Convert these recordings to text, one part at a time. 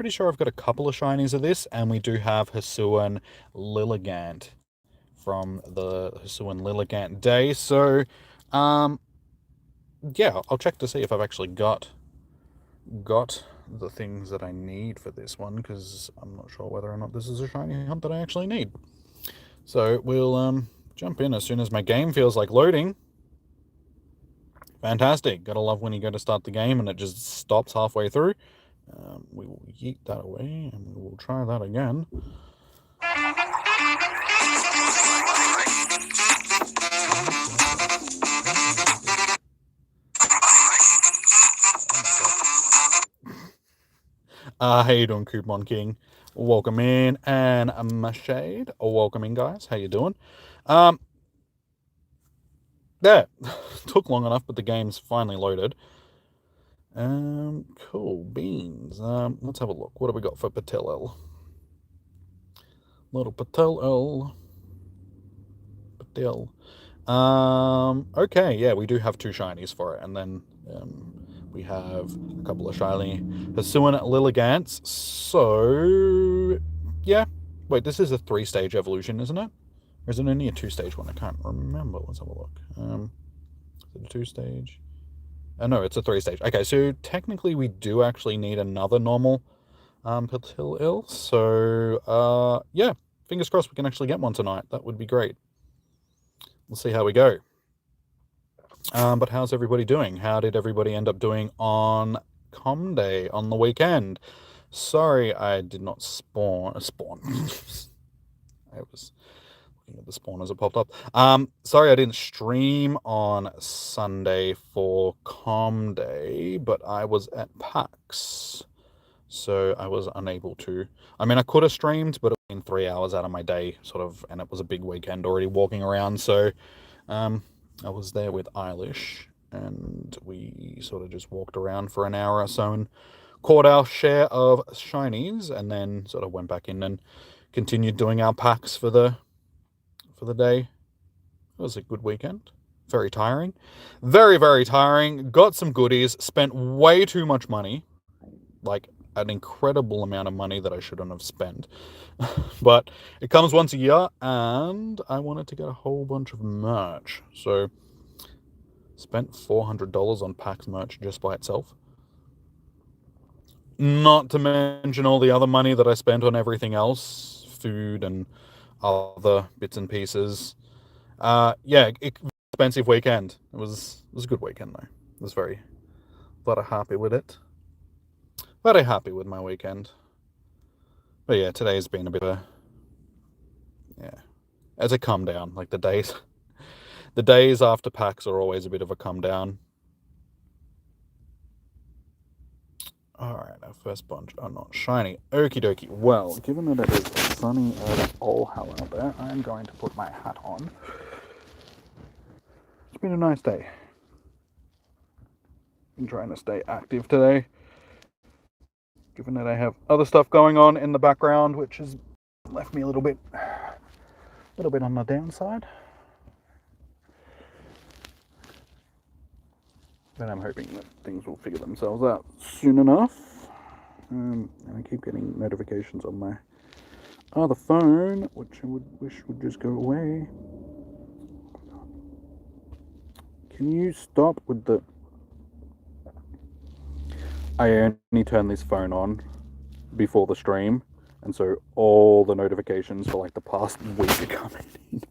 pretty sure I've got a couple of shinies of this, and we do have Hisuian Lilligant from the Hisuian Lilligant day. So, yeah, I'll check to see if I've actually got the things that I need for this one, because I'm not sure whether or not this is a shiny hunt that I actually need. So we'll jump in as soon as my game feels like loading. Fantastic. Gotta love when you go to start the game and it just stops halfway through. We will yeet that away and we will try that again. How you doing, Coupon King? Welcome in. And Mashade, welcome in, guys. How you doing? Yeah, took long enough, but the game's finally loaded. Cool beans. Let's have a look. What do we got for Petilil? Little Petilil. Petil. Okay, yeah, we do have 2 shinies for it, and then we have a couple of shiny Hisuian Lilligants. So, yeah. Wait, this is a 3-stage evolution, isn't it? Or is it only a 2-stage one? I can't remember. Let's have a look. Is it a 2-stage? No, it's a 3-stage. Okay, so technically we do actually need another normal Petilil. So, yeah, fingers crossed we can actually get one tonight. That would be great. We'll see how we go. But how's everybody doing? How did everybody end up doing on Com Day on the weekend? Sorry, I did not spawn. I was looking at the spawn as it popped up. Sorry I didn't stream on Sunday for Com Day, but I was at PAX, so I was unable to. I mean, I could have streamed, but it was in 3 hours out of my day, sort of, and it was a big weekend already walking around. So, I was there with Eilish, and we sort of just walked around for an hour or so and caught our share of shinies, and then sort of went back in and continued doing our packs for the day. It was a good weekend. Very tiring. Very, very tiring. Got some goodies. Spent way too much money. Like, an incredible amount of money that I shouldn't have spent. But it comes once a year, and I wanted to get a whole bunch of merch. So, spent $400 on PAX merch just by itself. Not to mention all the other money that I spent on everything else, food and other bits and pieces. Yeah, expensive weekend. It was a good weekend though. I was very happy with it. Very happy with my weekend. But yeah, today's been a bit of as a come down. Like the days after PAX are always a bit of a come down. Alright, our first bunch are not shiny. Okie dokie. Well, given that it is sunny as all hell out there, I'm going to put my hat on. It's been a nice day. Been trying to stay active today, given that I have other stuff going on in the background, which has left me a little bit on the downside. But I'm hoping that things will figure themselves out soon enough. And I keep getting notifications on my other phone, which I would wish would just go away. Can you stop with the... I only turn this phone on before the stream, and so all the notifications for like the past week are coming in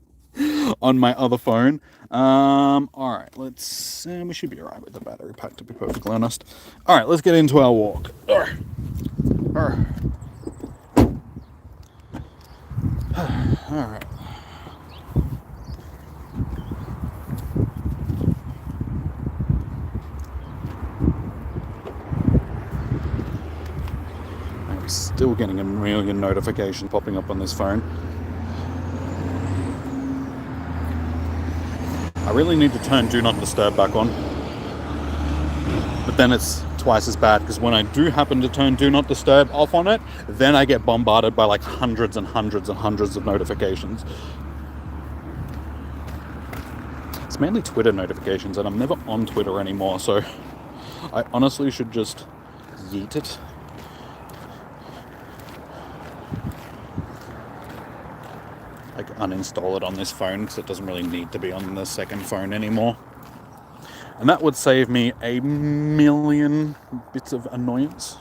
on my other phone. Alright, let's... we should be alright with the battery pack, to be perfectly honest. Alright, let's get into our walk. Alright. I'm still getting a million notifications popping up on this phone. I really need to turn Do Not Disturb back on. But then it's twice as bad, because when I do happen to turn Do Not Disturb off on it, then I get bombarded by like hundreds and hundreds and hundreds of notifications. It's mainly Twitter notifications, and I'm never on Twitter anymore, so I honestly should just yeet it. like uninstall it on this phone because it doesn't really need to be on the second phone anymore. And that would save me a million bits of annoyance.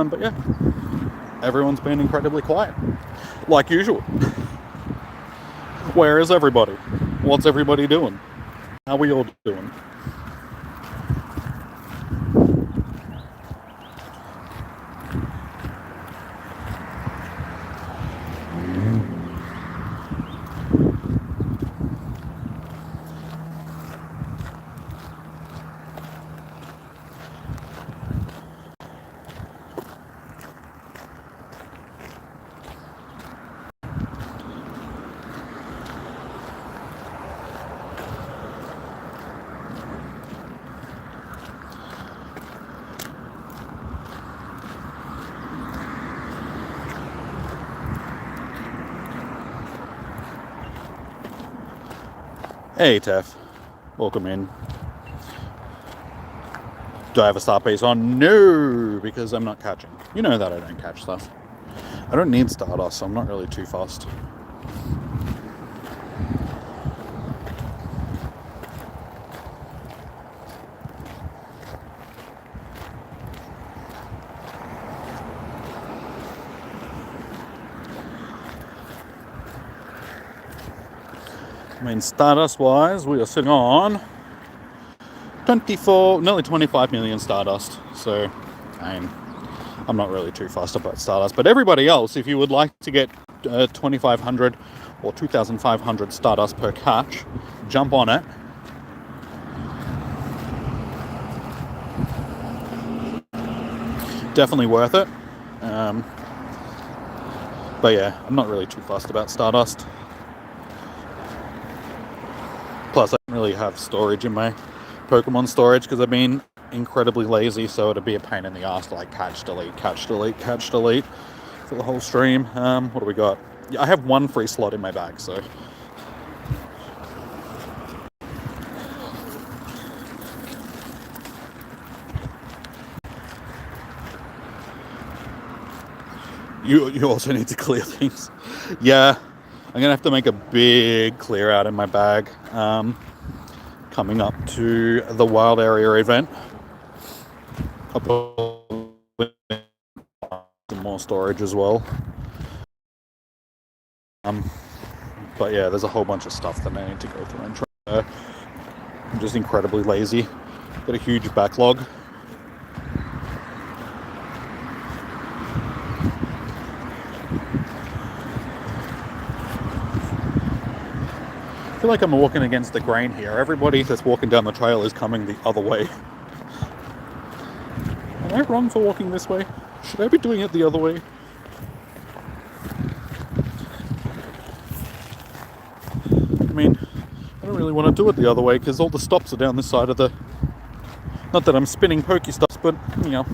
But yeah, everyone's been incredibly quiet, like usual. Where is everybody? What's everybody doing? How are we all doing? Hey, Tef. Welcome in. Do I have a star piece on? No, because I'm not catching. You know that I don't catch stuff. I don't need Stardust, so I'm not really too fast. I mean, Stardust-wise, we are sitting on 24, nearly 25 million Stardust. So, I'm not really too fussed about Stardust. But everybody else, if you would like to get 2,500 or 2,500 Stardust per catch, jump on it. Definitely worth it. But yeah, I'm not really too fussed about Stardust. Plus, I don't really have storage in my Pokemon storage because I've been incredibly lazy, so it'd be a pain in the ass to like catch, delete for the whole stream. What do we got? Yeah, I have one free slot in my bag, so. You also need to clear things. Yeah, I'm gonna have to make a big clear out in my bag. Coming up to the Wild Area event. I'll put some more storage as well. But yeah, there's a whole bunch of stuff that I need to go through and try. I'm just incredibly lazy. Got a huge backlog. I feel like I'm walking against the grain here. Everybody that's walking down the trail is coming the other way. Am I wrong for walking this way? Should I be doing it the other way? I mean, I don't really want to do it the other way because all the stops are down this side of the... Not that I'm spinning Pokestops, but, you know.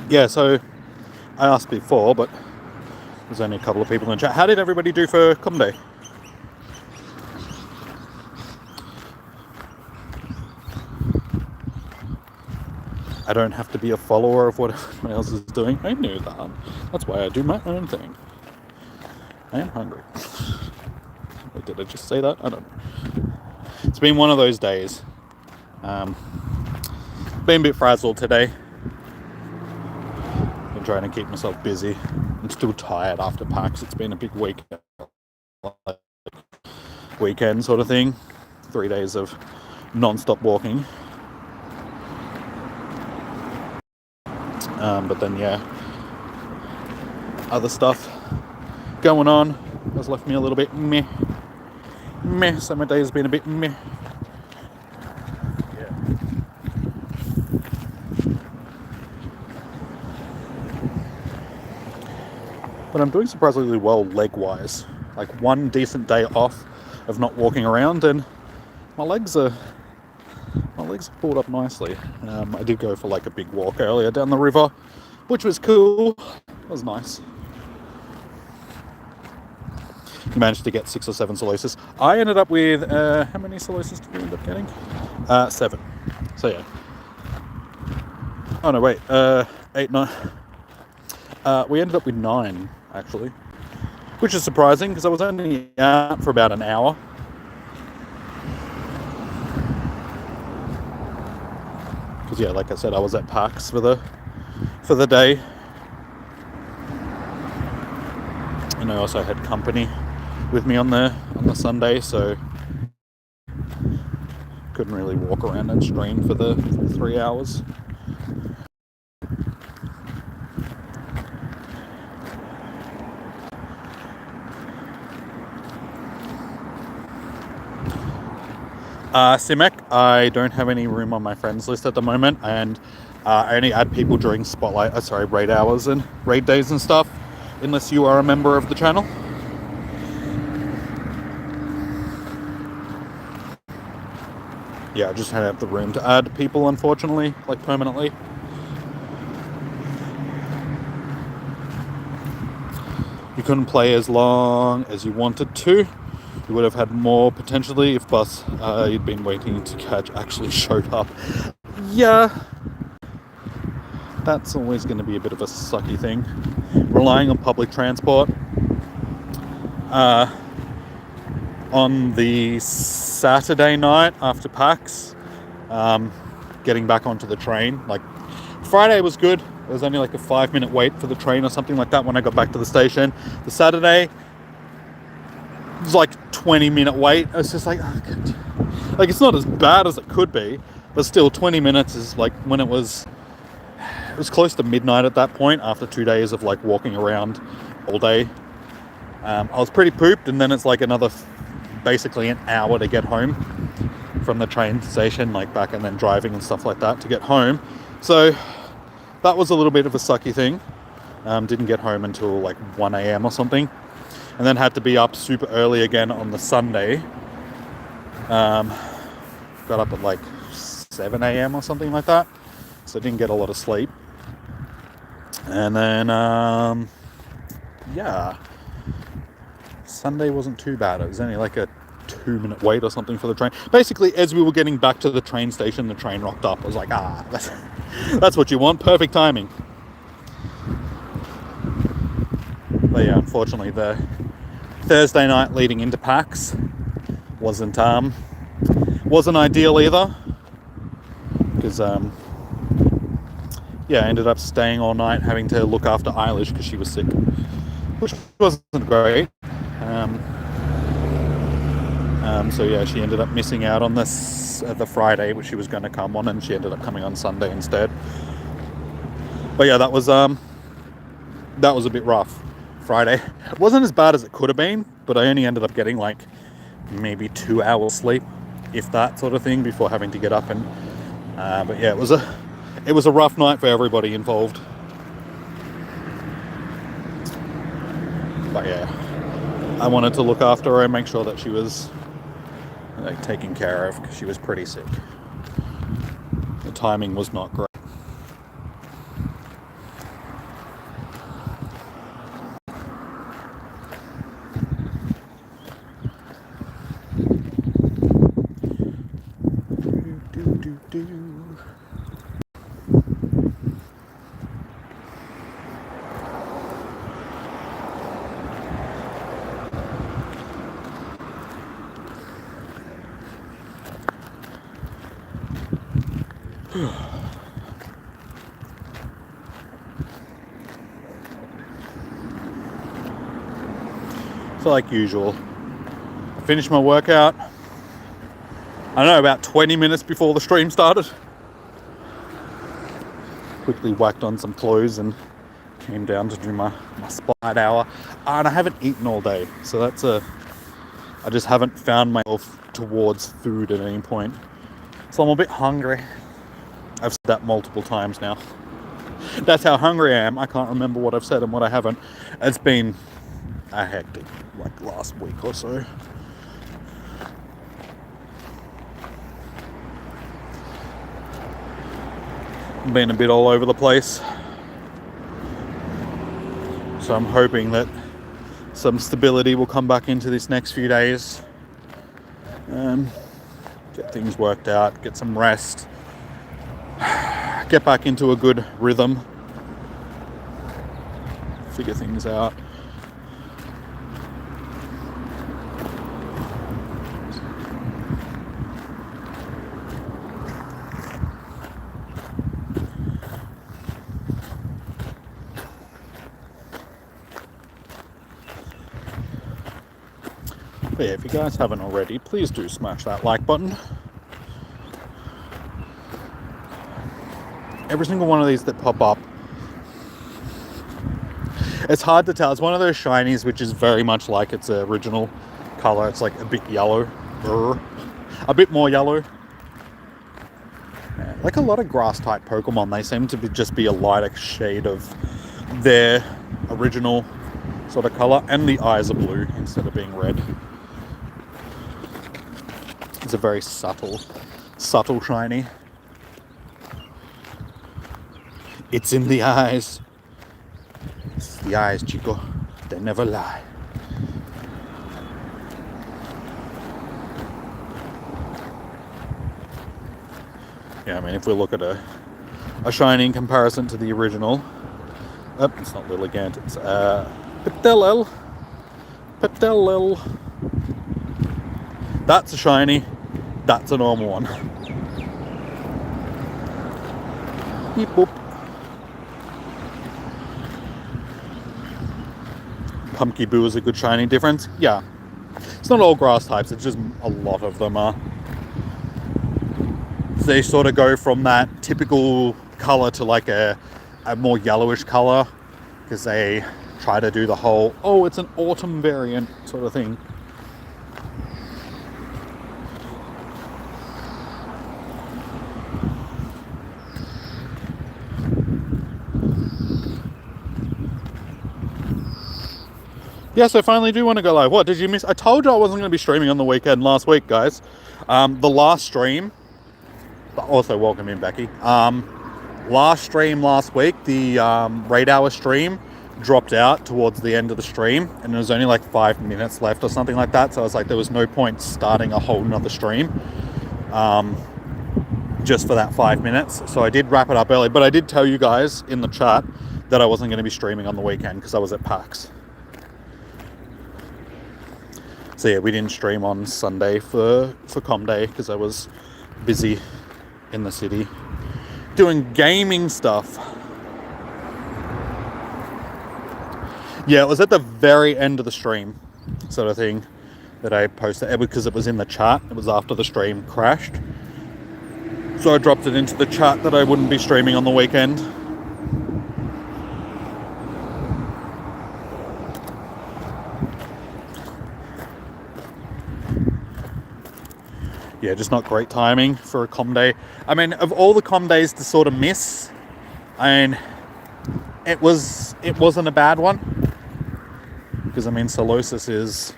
Yeah, so I asked before, but there's only a couple of people in chat. How did everybody do for Com Day? I don't have to be a follower of what everyone else is doing. I knew that. That's why I do my own thing. I am hungry. Or did I just say that? I don't know. It's been one of those days. Been a bit frazzled today. Been trying to keep myself busy. I'm still tired after PAX. It's been a big weekend sort of thing. 3 days of non-stop walking. But then, yeah. other stuff going on has left me a little bit meh. So my day has been a bit meh. Yeah. But I'm doing surprisingly well leg-wise. Like one decent day off of not walking around, and my legs are pulled up nicely. I did go for like a big walk earlier down the river, which was cool. It was nice. Managed to get 6 or 7 silices. I ended up with how many silices did we end up getting? 7. So yeah. Oh no, wait. 8, 9. We ended up with 9 actually, which is surprising because I was only out for about an hour. Because yeah, like I said, I was at PAX for the day, and I also had company with me on the Sunday, so couldn't really walk around and stream for the 3 hours. Simek, I don't have any room on my friends list at the moment, and I only add people during raid hours and raid days and stuff, unless you are a member of the channel. Yeah, I just don't have the room to add people, unfortunately, like permanently. You couldn't play as long as you wanted to. You would have had more potentially if bus you'd been waiting to catch actually showed up. Yeah, that's always going to be a bit of a sucky thing. Relying on public transport. On the Saturday night after PAX, getting back onto the train. Like Friday was good. There was only like a 5-minute wait for the train or something like that when I got back to the station. The Saturday, it was like 20-minute wait. It's just like, oh, like it's not as bad as it could be, but still 20 minutes is like when it was close to midnight at that point after 2 days of like walking around all day. I was pretty pooped, and then it's like another basically an hour to get home from the train station, like back, and then driving and stuff like that to get home. So that was a little bit of a sucky thing. Didn't get home until like 1 a.m. or something, and then had to be up super early again on the Sunday. Got up at like 7 a.m. or something like that, so I didn't get a lot of sleep. And then yeah, Sunday wasn't too bad. It was only like a 2-minute wait or something for the train. Basically, as we were getting back to the train station, the train rocked up. I was like, that's what you want. Perfect timing. But yeah, unfortunately, the Thursday night leading into PAX wasn't ideal either. Because yeah, I ended up staying all night having to look after Eilish because she was sick, which wasn't great. So yeah, she ended up missing out on the Friday, which she was going to come on, and she ended up coming on Sunday instead. But yeah, that was a bit rough. Friday, it wasn't as bad as it could have been, but I only ended up getting like maybe 2 hours sleep, if that sort of thing, before having to get up and. But yeah, it was a rough night for everybody involved. But yeah, I wanted to look after her and make sure that she was like taken care of, because she was pretty sick. The timing was not great. So like usual, I finished my workout, I don't know, about 20 minutes before the stream started. Quickly whacked on some clothes and came down to do my spotlight hour, and I haven't eaten all day, so that's I just haven't found myself towards food at any point, so I'm a bit hungry. I've said that multiple times now. That's how hungry I am. I can't remember what I've said and what I haven't. It's been a hectic, like, last week or so. Been a bit all over the place, so I'm hoping that some stability will come back into this next few days. Get things worked out, get some rest, get back into a good rhythm, figure things out. But yeah, if you guys haven't already, please do smash that like button. Every single one of these that pop up, it's hard to tell. It's one of those shinies which is very much like its original color. It's like a bit yellow, a bit more yellow. Yeah, like a lot of grass type Pokemon, they seem to just be a lighter shade of their original sort of color, and the eyes are blue instead of being red. It's a very subtle shiny. It's in the eyes. It's the eyes, Chico. They never lie. Yeah, I mean, if we look at a shiny in comparison to the original, oh, it's not Lilligant, it's Petilil. That's a shiny. That's a normal one. Beep boop. Pumpkin Boo is a good shiny difference. Yeah. It's not all grass types, it's just a lot of them are. So they sort of go from that typical color to like a more yellowish color, because they try to do the whole, oh, it's an autumn variant sort of thing. Yes, I finally do want to go live. What, did you miss? I told you I wasn't going to be streaming on the weekend last week, guys. The last stream, also welcome in, Becky. Last stream last week, the raid hour stream dropped out towards the end of the stream, and there was only like 5 minutes left or something like that. So I was like, there was no point starting a whole nother stream just for that 5 minutes. So I did wrap it up early, but I did tell you guys in the chat that I wasn't going to be streaming on the weekend because I was at PAX. So yeah, we didn't stream on Sunday for Com Day because I was busy in the city doing gaming stuff. Yeah, it was at the very end of the stream sort of thing that I posted, because it was in the chat. It was after the stream crashed. So I dropped it into the chat that I wouldn't be streaming on the weekend. Yeah, just not great timing for a Com Day. I mean, of all the Com Days to sort of miss, I mean, it wasn't a bad one. Because, I mean, Solosis is...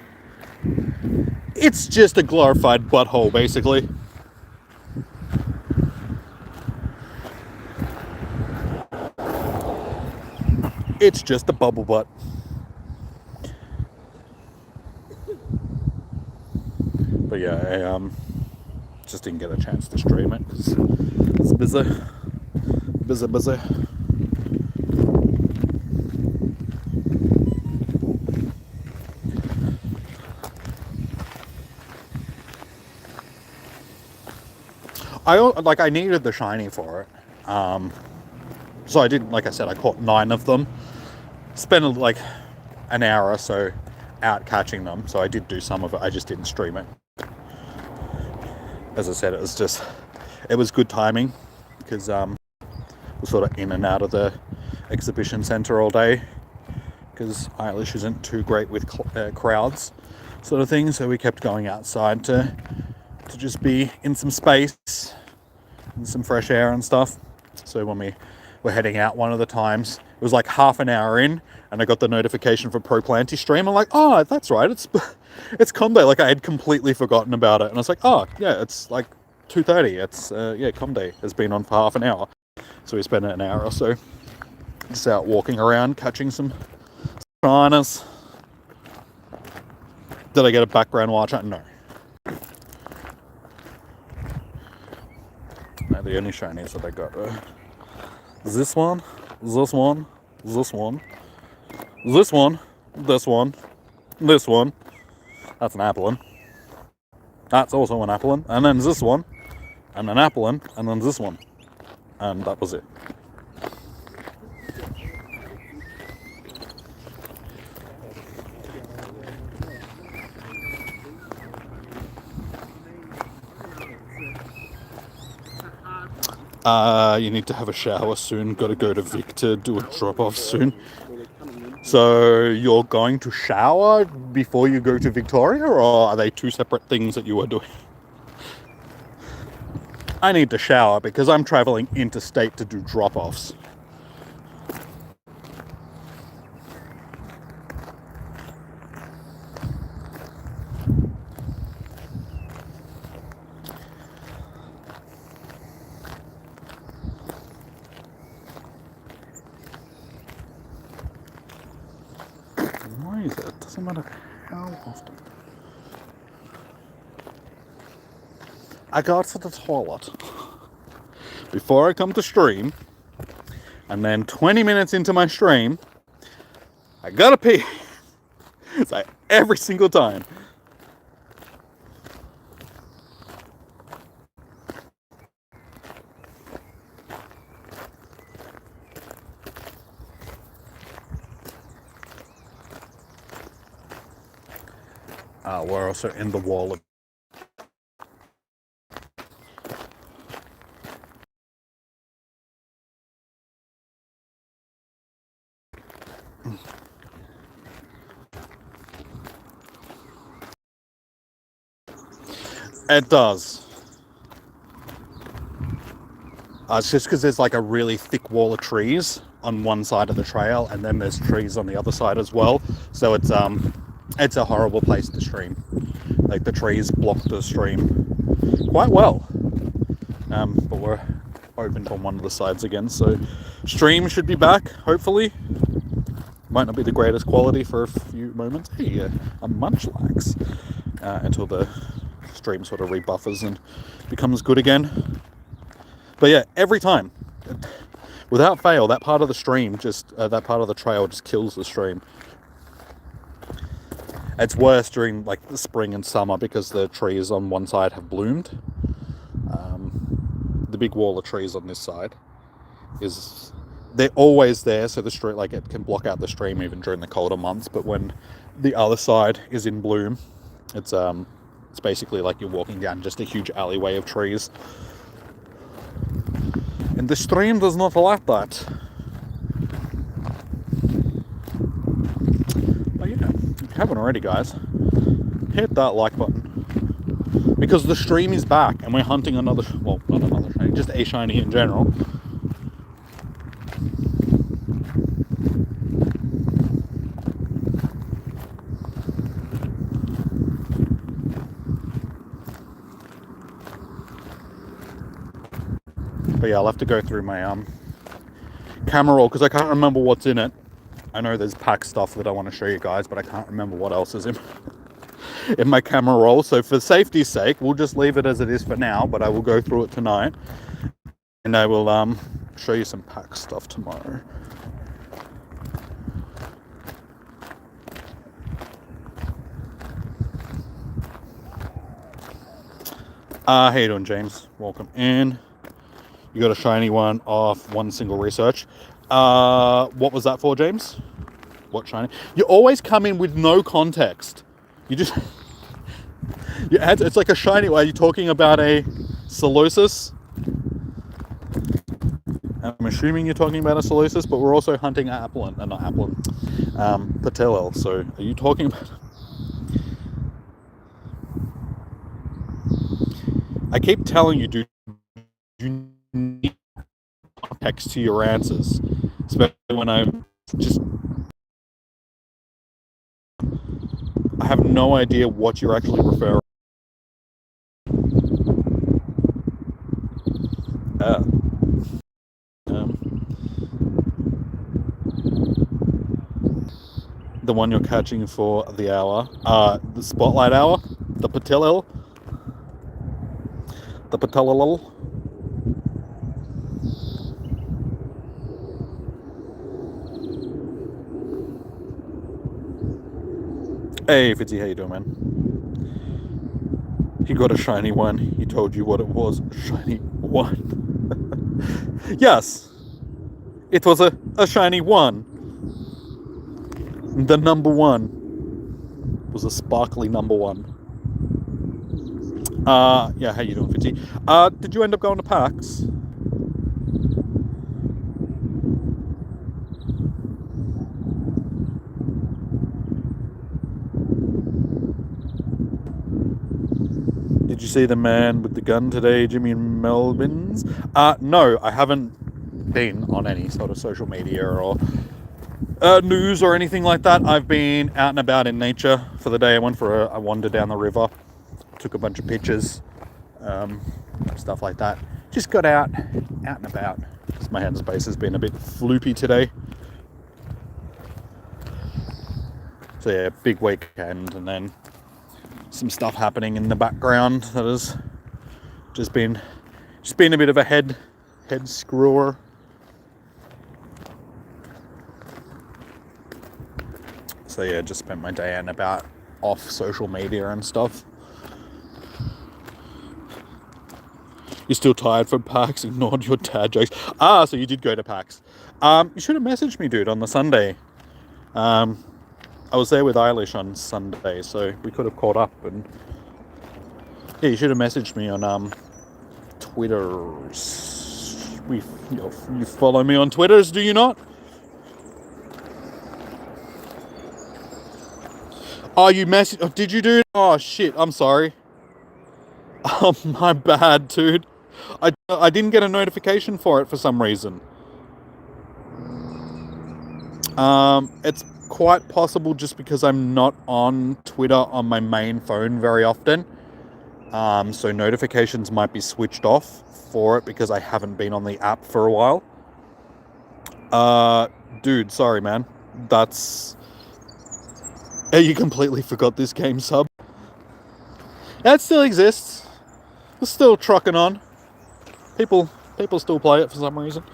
it's just a glorified butthole, basically. It's just a bubble butt. But yeah, I just didn't get a chance to stream it because it's busy. I needed the shiny for it. So I did, like I said, I caught 9 of them. Spent like an hour or so out catching them. So I did do some of it. I just didn't stream it. As I said, it was good timing because we're sort of in and out of the exhibition centre all day, because Eilish isn't too great with crowds sort of thing, so we kept going outside to just be in some space and some fresh air and stuff. So when we were heading out one of the times, it was like half an hour in, and I got the notification for Pro Planty stream. I'm like, oh, that's right, it's Com Day. Like, I had completely forgotten about it, and I was like, oh yeah, it's like 2:30. It's yeah, Com Day has been on for half an hour. So we spent an hour or so just out walking around, catching some shinies. Did I get a background watcher? No. No, the only shinies that I got were this one, this one, this one, this one, this one, this one. That's an Applin. That's also an Applin. And then this one, and an Applin, and then this one. And that was it. You need to have a shower soon. Got to go to Vic to do a drop-off soon. So you're going to shower before you go to Victoria, or are they two separate things that you are doing? I need to shower because I'm traveling interstate to do drop-offs. Why is it? It doesn't matter how often. I go to the toilet before I come to stream, and then 20 minutes into my stream, I gotta pee. It's like every single time. We're also in the wall of It does. It's just because there's like a really thick wall of trees on one side of the trail, and then there's trees on the other side as well. So it's a horrible place to stream. Like, the trees block the stream quite well. But we're open on one of the sides again, so stream should be back, hopefully. Might not be the greatest quality for a few moments. Hey, a Munchlax. Until the stream sort of rebuffers and becomes good again. But yeah, every time, without fail, that part of the stream that part of the trail just kills the stream. It's worse during like the spring and summer because the trees on one side have bloomed. The big wall of trees on this side they're always there, so the street, like, it can block out the stream even during the colder months. But when the other side is in bloom, it's basically like you're walking down just a huge alleyway of trees. And the stream does not like that. But yeah, if you haven't already, guys, hit that like button. Because the stream is back and we're hunting another, well, not another shiny, just a shiny in general. But yeah, I'll have to go through my camera roll because I can't remember what's in it. I know there's pack stuff that I want to show you guys, but I can't remember what else is in my camera roll. So for safety's sake, we'll just leave it as it is for now, but I will go through it tonight. And I will show you some pack stuff tomorrow. How you doing, James? Welcome in. You got a shiny one off one single research. What was that for, James? What shiny? You always come in with no context. You just... it's like a shiny. Are you talking about a Solosis? I assuming you're talking about a Solosis, but we're also hunting Applin, not Applin, Petilil. So are you talking about... I keep telling you, dude, you need context to your answers, especially when I have no idea what you're actually referring. The one you're catching for the hour, the Spotlight Hour, the Petilil. Hey, Fitzy, how you doing, man? He got a shiny one. He told you what it was. Shiny one. Yes. It was a shiny one. The number one was a sparkly number one. Yeah, how you doing, Fitzy? Did you end up going to PAX? Did you see the man with the gun today, Jimmy Melvins? No, I haven't been on any sort of social media or news or anything like that. I've been out and about in nature for the day. I went for a wander down the river, took a bunch of pictures, stuff like that. Just got out and about. Because my headspace has been a bit floopy today. So yeah, big weekend, and then some stuff happening in the background that has just been a bit of a head screwer. So yeah, just spent my day out and about off social media and stuff. You're still tired from PAX? Ignored your dad jokes. So you did go to PAX. You should have messaged me, dude, on the Sunday. I was there with Eilish on Sunday, so we could have caught up. And yeah, you should have messaged me on Twitters. You follow me on Twitters, do you not? Oh, you messaged? Oh, did you, dude? Oh shit, I'm sorry. Oh, my bad, dude. I didn't get a notification for it for some reason. It's quite possible just because I'm not on Twitter on my main phone very often. So notifications might be switched off for it because I haven't been on the app for a while. Dude, sorry, man. Hey, you completely forgot this game sub. It still exists. It's still trucking on. People still play it for some reason.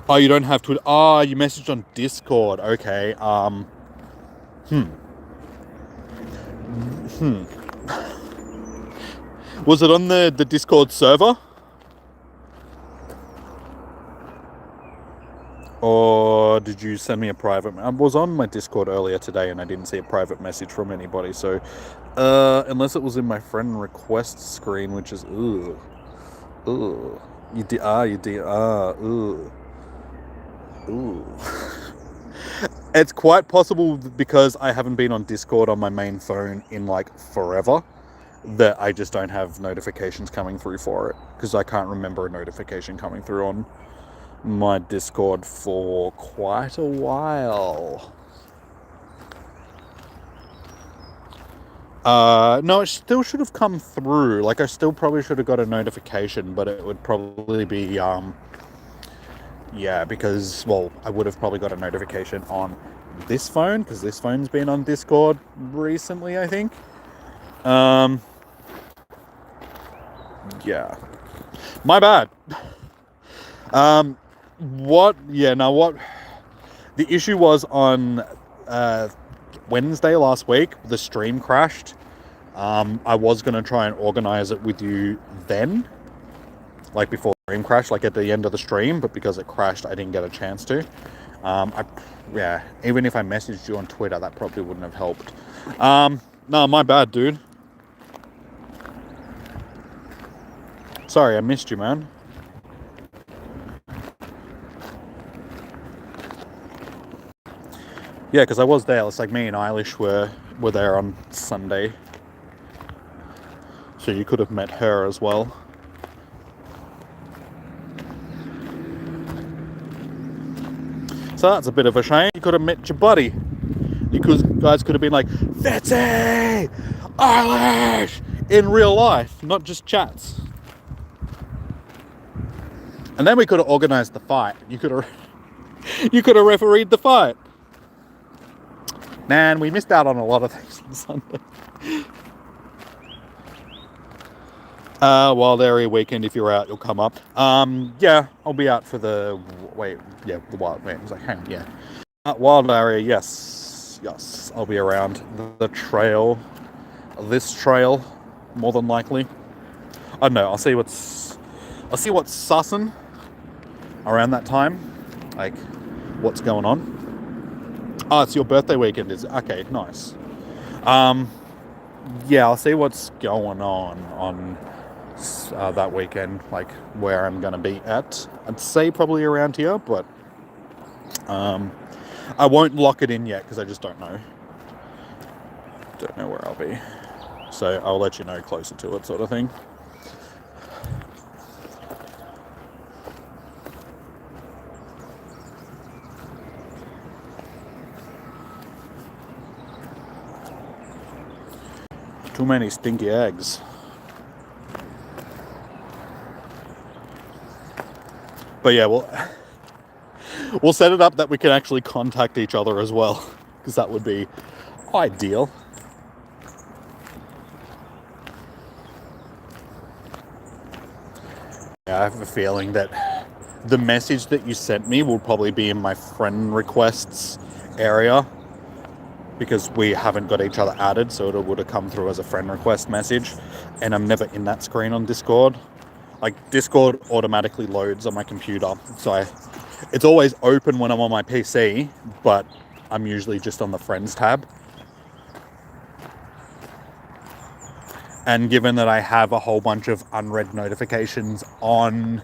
Oh, you don't have Twitter. You messaged on Discord. Okay. Was it on the Discord server? Or did you send me a private... I was on my Discord earlier today and I didn't see a private message from anybody. So, unless it was in my friend request screen, which is... Ooh. You did... Ooh. It's quite possible because I haven't been on Discord on my main phone in like forever that I just don't have notifications coming through for it, because I can't remember a notification coming through on my Discord for quite a while. No, it still should have come through. Like, I still probably should have got a notification, but it would probably be yeah, because, well, I would have probably got a notification on this phone, because this phone's been on Discord recently, I think. Yeah. My bad. What the issue was on Wednesday last week, the stream crashed. I was going to try and organize it with you then, like before the stream crashed, like at the end of the stream, but because it crashed, I didn't get a chance to. Even if I messaged you on Twitter, that probably wouldn't have helped. No, my bad, dude. Sorry, I missed you, man. Yeah, because I was there. It's like me and Eilish were there on Sunday. So you could have met her as well. So that's a bit of a shame. You could have met your buddy. You guys could have been like, Fetty! Eilish! In real life, not just chats. And then we could have organised the fight. You could have refereed the fight. Man, we missed out on a lot of things on Sunday. Wild Area weekend, if you're out, you'll come up. Yeah, I'll be out for the the Wild. Wait, I was like, hang on, yeah. Wild Area, yes, I'll be around the trail. This trail, more than likely. I don't know. I'll see what's sussing around that time, like what's going on. Oh, it's your birthday weekend, is it? Okay, nice. Yeah, I'll see what's going on that weekend, like where I'm gonna be at. I'd say probably around here, but I won't lock it in yet because I just don't know. Don't know where I'll be. So I'll let you know closer to it, sort of thing. Too many stinky eggs. But yeah, we'll set it up that we can actually contact each other as well, because that would be ideal. Yeah, I have a feeling that the message that you sent me will probably be in my friend requests area, because we haven't got each other added, so it would have come through as a friend request message, and I'm never in that screen on Discord. Like, Discord automatically loads on my computer, so it's always open when I'm on my PC, but I'm usually just on the friends tab. And given that I have a whole bunch of unread notifications on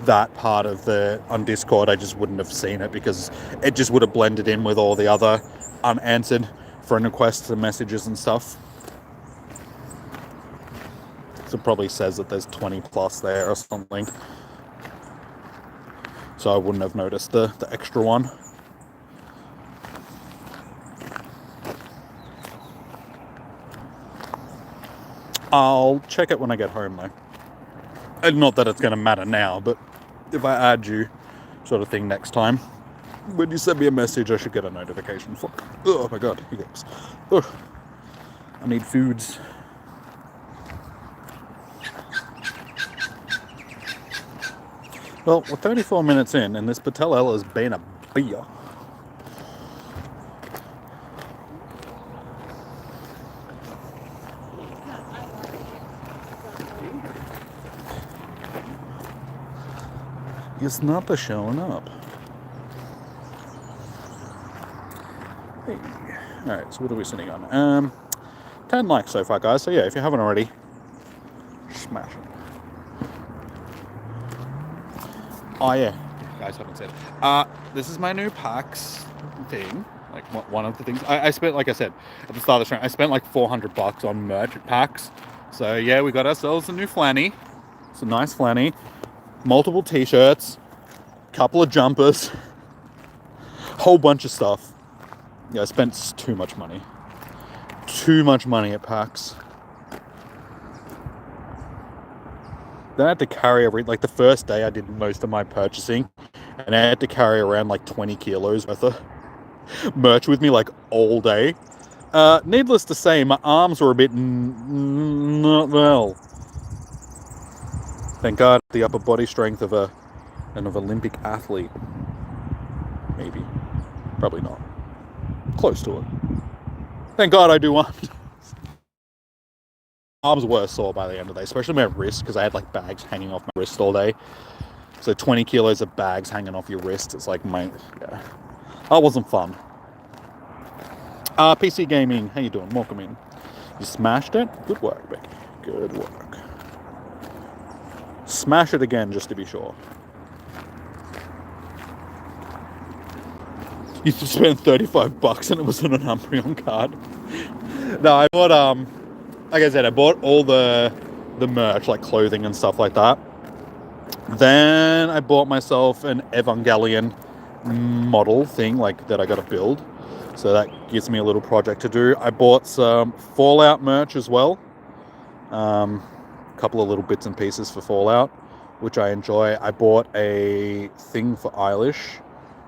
that part of on Discord, I just wouldn't have seen it, because it just would have blended in with all the other unanswered friend requests and messages and stuff. So it probably says that there's 20 plus there or something. So I wouldn't have noticed the extra one. I'll check it when I get home though. And not that it's going to matter now, but if I add you, sort of thing, next time, when you send me a message, I should get a notification for it. Oh my god, hiccups. Oh, I need foods. Well, we're 34 minutes in, and this Petilil has been a beer. It's not the showing up. Hey. Alright, so what are we sitting on? 10 likes so far, guys. So yeah, if you haven't already, smash it. Oh yeah, guys haven't said. This is my new PAX thing. Like one of the things I spent, like I said at the start of the stream, I spent like $400 on merch at PAX. So yeah, we got ourselves a new flanny. It's a nice flanny. Multiple t-shirts, couple of jumpers, whole bunch of stuff. Yeah, I spent too much money. Too much money at PAX. Then I had to carry like the first day I did most of my purchasing, and I had to carry around like 20 kilos worth of merch with me like all day. Needless to say, my arms were a bit not well. Thank God, the upper body strength of an Olympic athlete. Maybe. Probably not. Close to it. Thank God I do want. Arms were sore by the end of the day, especially my wrist, because I had like bags hanging off my wrist all day. So 20 kilos of bags hanging off your wrist, it's like yeah. That wasn't fun. PC Gaming, how you doing? Welcome in. You smashed it? Good work, Becky. Good work. Smash it again just to be sure. You spent $35 and it was on an Umbreon card. No, I bought like I said, I bought all the merch, like clothing and stuff like that. Then I bought myself an Evangelion model thing, like that I got to build. So that gives me a little project to do. I bought some Fallout merch as well. A couple of little bits and pieces for Fallout, which I enjoy. I bought a thing for Eilish,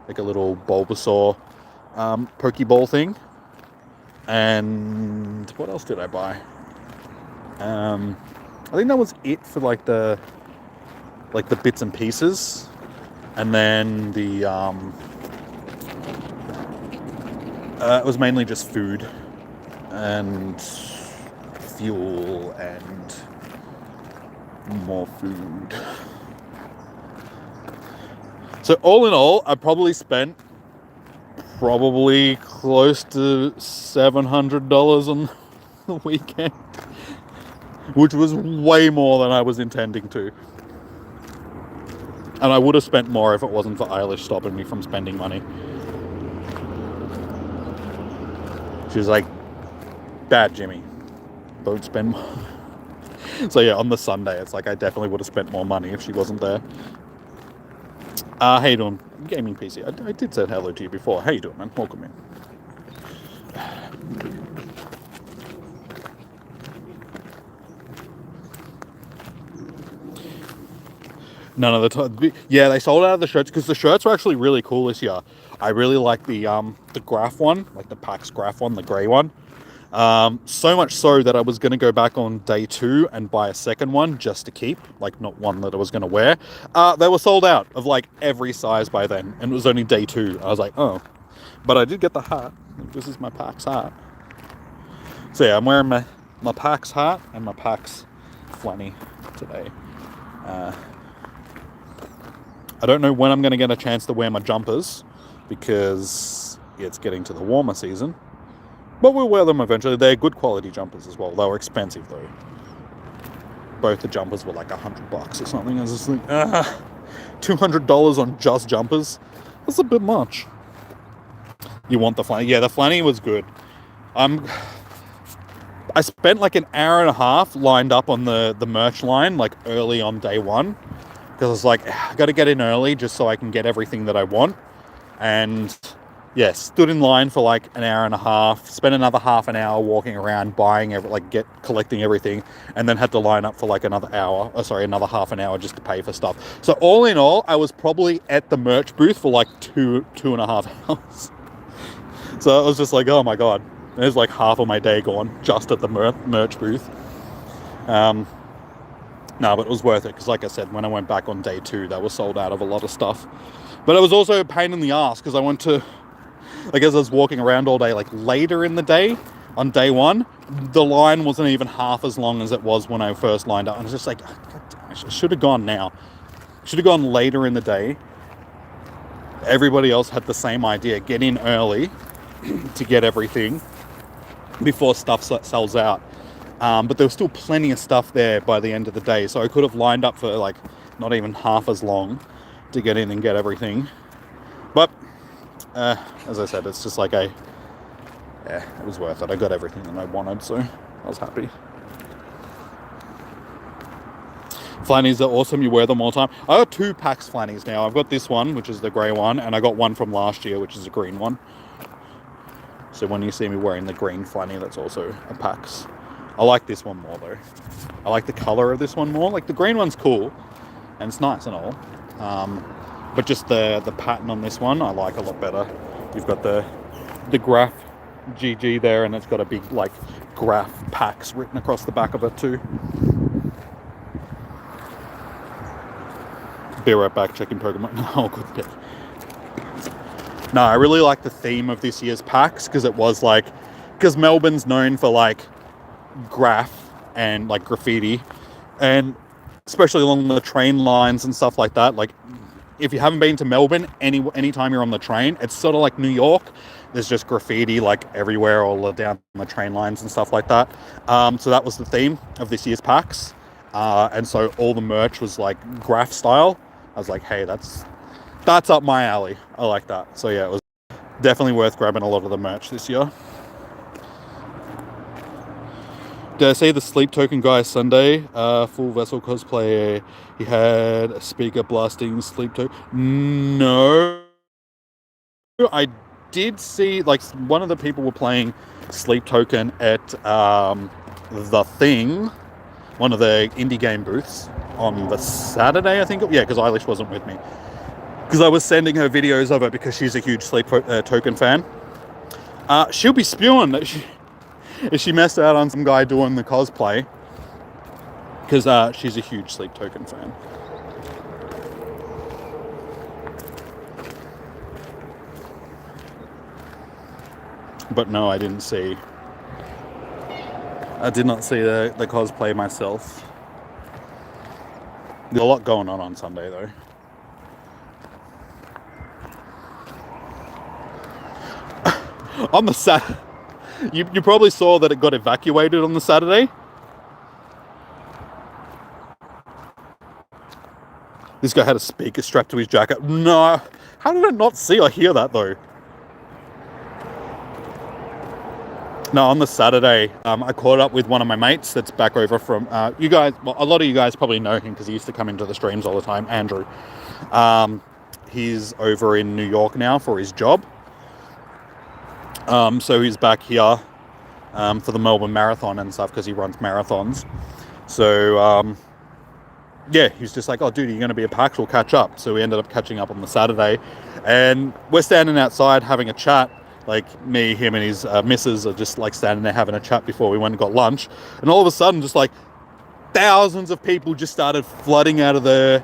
like a little Bulbasaur Pokeball thing. And what else did I buy? I think that was it for like the bits and pieces. And then the it was mainly just food and fuel and more food. So all in all, I probably spent close to $700 on the weekend, which was way more than I was intending to. And I would have spent more if it wasn't for Eilish stopping me from spending money. She's like, bad Jimmy, don't spend more. So yeah, on the Sunday, it's like I definitely would have spent more money if she wasn't there. How you doing, Gaming PC? I did say hello to you before. How you doing, man? Welcome in. None of the time. Yeah, they sold out of the shirts because the shirts were actually really cool this year. I really like the graph one, like the PAX graph one, the grey one. So much so that I was going to go back on day 2 and buy a second one just to keep, like not one that I was going to wear. They were sold out of like every size by then, and it was only day 2. I was like, oh, but I did get the hat. This is my PAX hat. So yeah, I'm wearing my PAX hat and my PAX flanny today. I don't know when I'm going to get a chance to wear my jumpers because it's getting to the warmer season. But we'll wear them eventually. They're good quality jumpers as well. They were expensive though. Both the jumpers were like $100 or something. I was just like, $200 on just jumpers? That's a bit much. You want the flanny? Yeah, the flanny was good. I spent like an hour and a half lined up on the merch line, like early on day 1. Because I was like, I got to get in early just so I can get everything that I want. And yeah, stood in line for like an hour and a half, spent another half an hour walking around, collecting everything, and then had to line up for like another half an hour just to pay for stuff. So all in all, I was probably at the merch booth for like two and a half hours. So it was just like, oh my God, there's like half of my day gone just at the merch booth. No, but it was worth it because, like I said, when I went back on day 2, they were sold out of a lot of stuff. But it was also a pain in the ass because I was walking around all day, like later in the day on day 1, the line wasn't even half as long as it was when I first lined up. I was just like, I should have gone now. Should have gone later in the day. Everybody else had the same idea. Get in early to get everything before stuff sells out. But there was still plenty of stuff there by the end of the day, so I could have lined up for like not even half as long to get in and get everything. But as I said, it's just like it was worth it. I got everything that I wanted, so I was happy. Flannies are awesome. You wear them all the time. I got 2 PAX flannies now. I've got this one, which is the grey one, and I got one from last year, which is the green one. So when you see me wearing the green flanny, that's also a PAX. I like this one more though. I like the colour of this one more. Like the green one's cool and it's nice and all. But just the pattern on this one I like a lot better. You've got the graph GG there, and it's got a big like graph PAX written across the back of it too. Be right back, checking Pokemon. Oh, good pick. No, I really like the theme of this year's PAX because Melbourne's known for like graph and like graffiti, and especially along the train lines and stuff like that. Like if you haven't been to Melbourne, anytime you're on the train, it's sort of like New York. There's just graffiti like everywhere, all down the train lines and stuff like that. So that was the theme of this year's PAX, and so all the merch was like graph style. I was like, hey, that's up my alley. I like that. So yeah, it was definitely worth grabbing a lot of the merch this year. Did I say the Sleep Token guy Sunday? Full vessel cosplay. He had a speaker blasting Sleep Token. No, I did see like one of the people were playing Sleep Token at the Thing, one of the indie game booths on the Saturday, I think. Yeah, because Eilish wasn't with me. Because I was sending her videos of it because she's a huge Sleep Token fan. She'll be spewing that she messed out on some guy doing the cosplay. Because she's a huge Sleep Token fan. But no, I didn't see. I did not see the cosplay myself. There's a lot going on Sunday, though. On the Saturday, you probably saw that it got evacuated on the Saturday. This guy had a speaker strapped to his jacket. No, how did I not see or hear that though? No, on the Saturday, I caught up with one of my mates that's back over from you guys. Well, a lot of you guys probably know him because he used to come into the streams all the time. Andrew, he's over in New York now for his job. So he's back here for the Melbourne Marathon and stuff because he runs marathons. So yeah, he was just like, oh, dude, you're going to be at PAX, we'll catch up. So we ended up catching up on the Saturday. And we're standing outside having a chat. Like, me, him, and his missus are just, like, standing there having a chat before we went and got lunch. And all of a sudden, just, like, thousands of people just started flooding out of the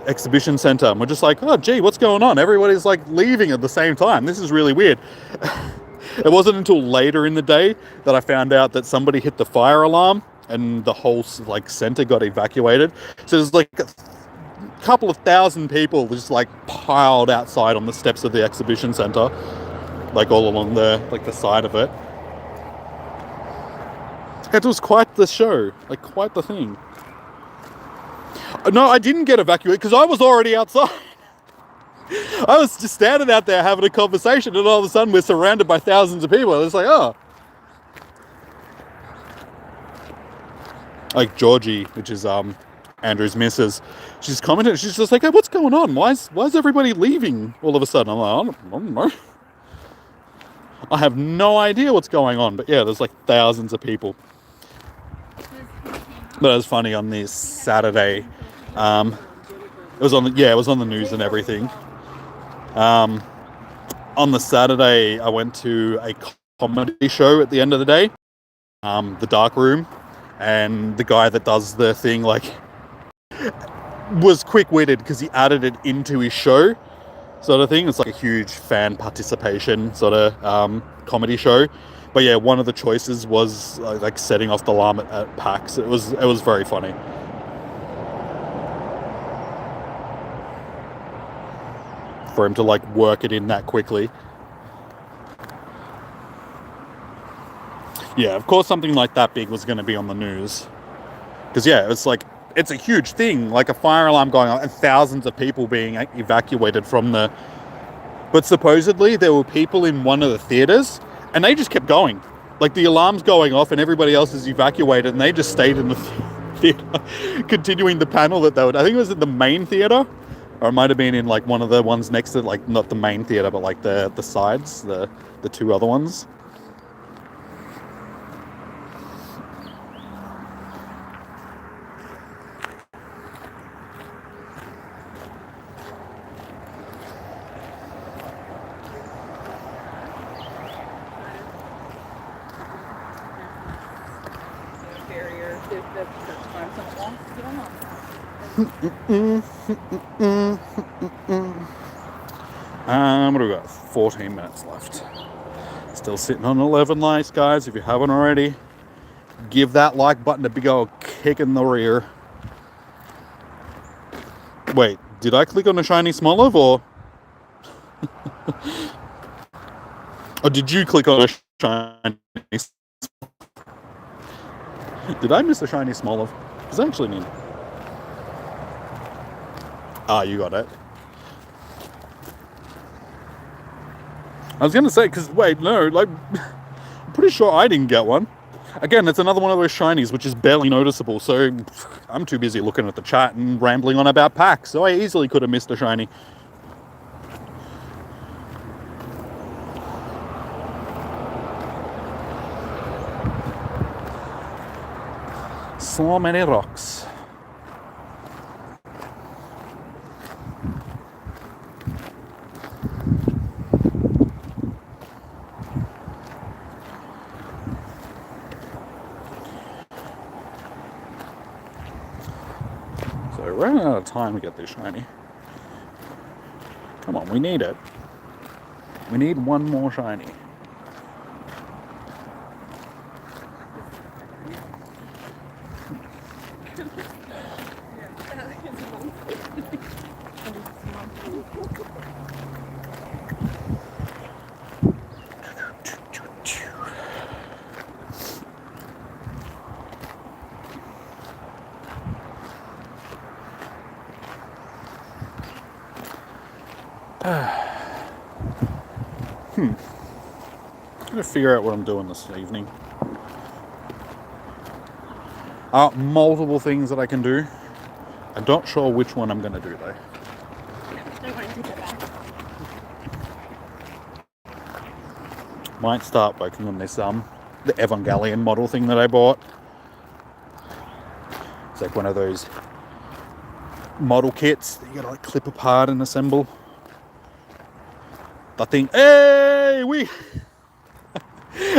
exhibition centre. And we're just like, oh, gee, what's going on? Everybody's, like, leaving at the same time. This is really weird. It wasn't until later in the day that I found out that somebody hit the fire alarm and the whole, like, centre got evacuated. So there's, like, a couple of thousand people just, like, piled outside on the steps of the exhibition centre. Like, all along the side of it. It was quite the show. Like, quite the thing. No, I didn't get evacuated because I was already outside. I was just standing out there having a conversation and all of a sudden we're surrounded by thousands of people. It's like, oh. Like, Georgie, which is Andrew's missus, she's commented, she's just like, hey, what's going on? Why is everybody leaving all of a sudden? I'm like, I don't know. I have no idea what's going on, but yeah, there's like thousands of people. But it was funny on this Saturday. It was on the news and everything. On the Saturday, I went to a comedy show at the end of the day, the Dark Room, and the guy that does the thing like was quick-witted because he added it into his show. Sort of thing. It's like a huge fan participation sort of comedy show. But yeah, one of the choices was like setting off the alarm at PAX. It was very funny. For him to like work it in that quickly. Yeah, of course something like that big was going to be on the news. Because yeah, it's a huge thing, like a fire alarm going on and thousands of people being evacuated from the... But supposedly there were people in one of the theaters and they just kept going. Like the alarm's going off and everybody else is evacuated and they just stayed in the theater, continuing the panel that they would... I think it was at the main theater, or it might have been in like one of the ones next to, like, not the main theater, but like the sides, the two other ones. What do we got? 14 minutes left. Still sitting on 11 likes, guys. If you haven't already, give that like button a big old kick in the rear. Wait, did I click on a shiny Smoliv or... or did you click on a shiny... Did I miss a shiny Smoliv? Because I actually need... Ah, you got it. I was going to say, because, wait, no, like, I'm pretty sure I didn't get one. Again, it's another one of those shinies, which is barely noticeable, so I'm too busy looking at the chat and rambling on about packs, so I easily could have missed a shiny. So many rocks. So we're running out of time to get this shiny. Come on, we need it. We need one more shiny. I'm gonna figure out what I'm doing this evening. Multiple things that I can do. I'm not sure which one I'm gonna do though. Don't want to take it back. Might start working on this the Evangelion model thing that I bought. It's like one of those model kits that you gotta like clip apart and assemble. That thing, hey,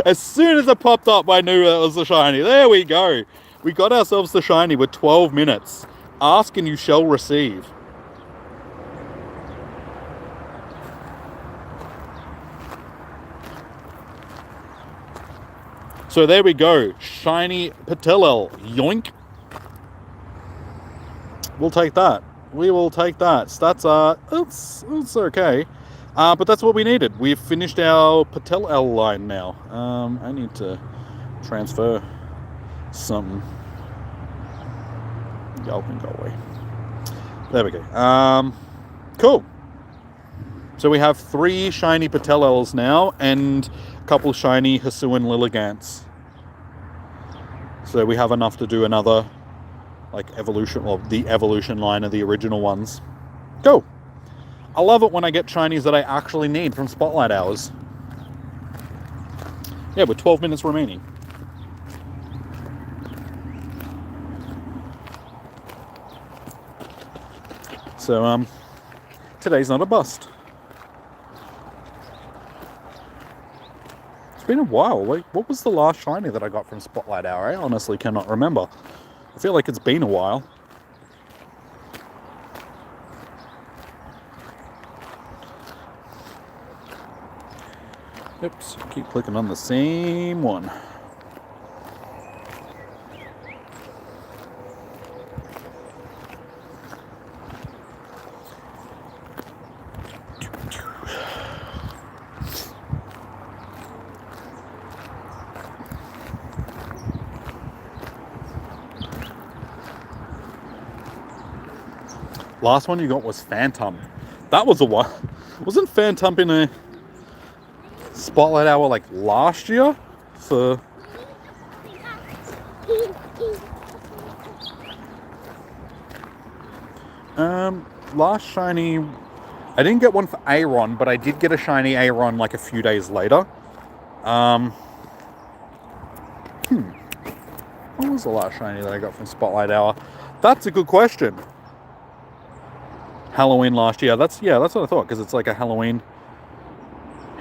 as soon as it popped up, I knew that was the shiny. There we go. We got ourselves the shiny with 12 minutes. Ask and you shall receive. So there we go. Shiny Petilil. Yoink. We'll take that. We will take that. Stats are... It's okay. But that's what we needed. We've finished our Petilil line now. I need to transfer something. Y'all can go away. There we go. Cool. So we have 3 shiny Petilils now and a couple shiny Hisuian Lilligants. So we have enough to do another like evolution, or the evolution line of the original ones. Go. I love it when I get shinies that I actually need from Spotlight Hours. Yeah, with 12 minutes remaining. So, today's not a bust. It's been a while. Like, what was the last shiny that I got from Spotlight Hour? I honestly cannot remember. I feel like it's been a while. Oops, keep clicking on the same one. Last one you got was Phantom. That was a while. Wasn't Phantom in a Spotlight Hour like last year? For last shiny, I didn't get one for Aeron, but I did get a shiny Aeron like a few days later. What was the last shiny that I got from Spotlight Hour? That's a good question. Halloween last year. That's what I thought, because it's like a Halloween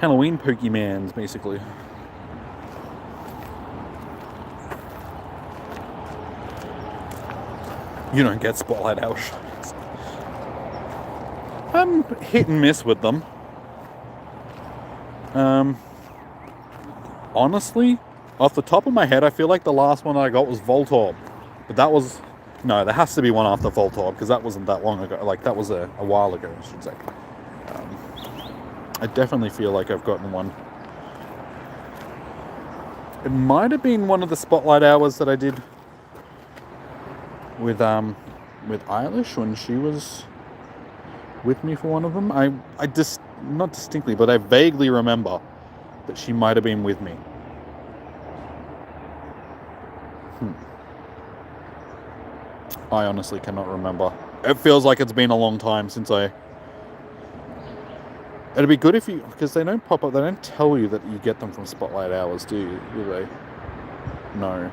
Pokemans, basically. You don't get Spotlight Hour shinies. I'm hit and miss with them. Honestly, off the top of my head, I feel like the last one I got was Voltorb. But that was... No, there has to be one after Voltorb, because that wasn't that long ago. Like, that was a while ago, I should say. I definitely feel like I've gotten one. It might have been one of the Spotlight Hours that I did with Eilish when she was with me for one of them. I just not distinctly, but I vaguely remember that she might have been with me. I honestly cannot remember. It feels like it's been a long time since I... It'd be good if you... Because they don't pop up, they don't tell you that you get them from Spotlight Hours, do they? No.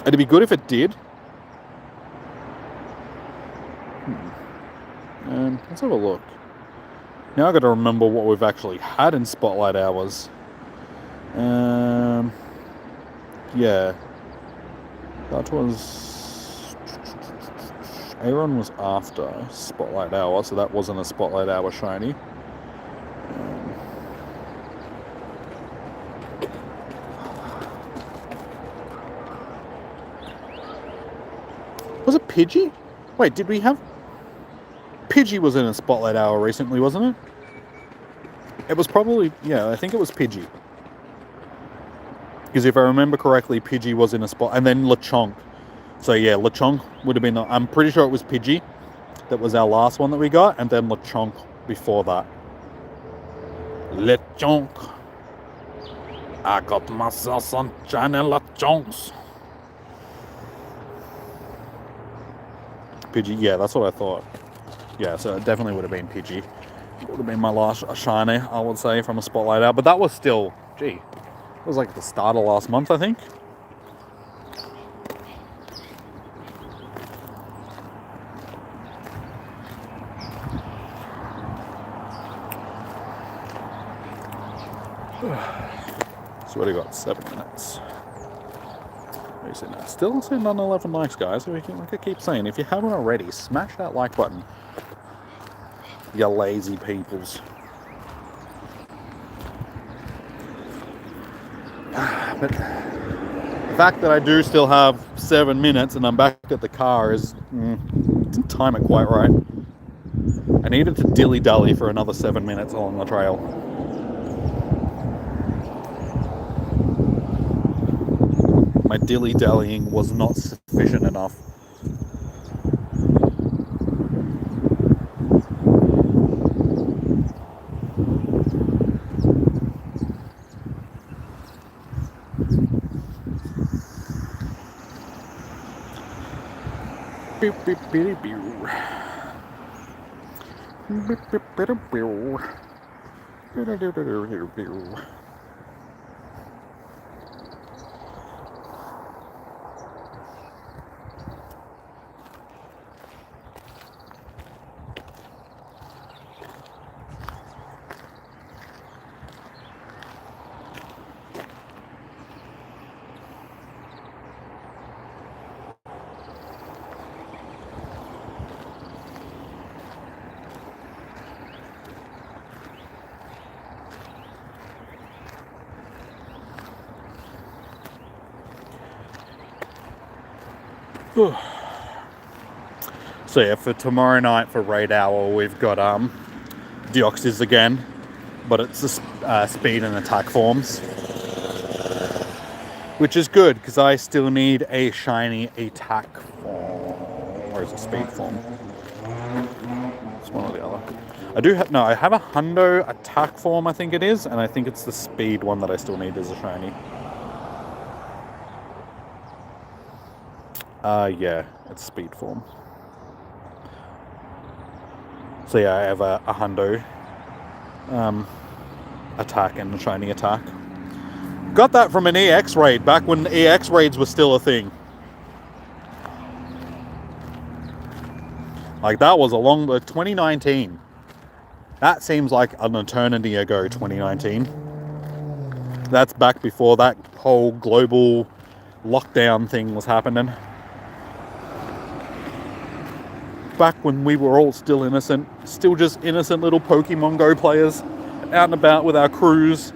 It'd be good if it did. Let's have a look. Now I've got to remember what we've actually had in Spotlight Hours. Yeah. That was... Aaron was after Spotlight Hour, so that wasn't a Spotlight Hour shiny. Was it Pidgey? Wait, did we have... Pidgey was in a Spotlight Hour recently, wasn't it? It was probably... Yeah, I think it was Pidgey. Because if I remember correctly, Pidgey was in a spot... And then Lechonk. So yeah, Lechonk would have been... I'm pretty sure it was Pidgey. That was our last one that we got. And then Lechonk before that. Lechonk. I got myself some shiny Lechonks. Pidgey, yeah, that's what I thought. Yeah, so it definitely would have been Pidgey. It would have been my last shiny, I would say, from a Spotlight Hour. But that was still, gee, it was like the start of last month, I think. So what do we got? 7 minutes. Still sitting on 11 likes, guys. Like I keep saying, if you haven't already, smash that like button. You lazy peoples. But the fact that I do still have 7 minutes and I'm back at the car is... didn't time it quite right. I needed to dilly-dally for another 7 minutes along the trail. My dilly-dallying was not sufficient enough. Beep, beep, beep, beep. Beep, beep, beep, beep. So yeah, for tomorrow night for Raid Hour, we've got Deoxys again, but it's the speed and attack forms, which is good because I still need a shiny attack form. Or is it speed form? It's one or the other. I have a Hundo attack form, I think it is, and I think it's the speed one that I still need as a shiny. Yeah, it's speed form. So yeah, I have a Hundo attack and a shiny attack. Got that from an EX raid back when EX raids were still a thing. Like that was 2019. That seems like an eternity ago, 2019. That's back before that whole global lockdown thing was happening. Back when we were all still innocent, still just innocent little Pokemon Go players, out and about with our crews,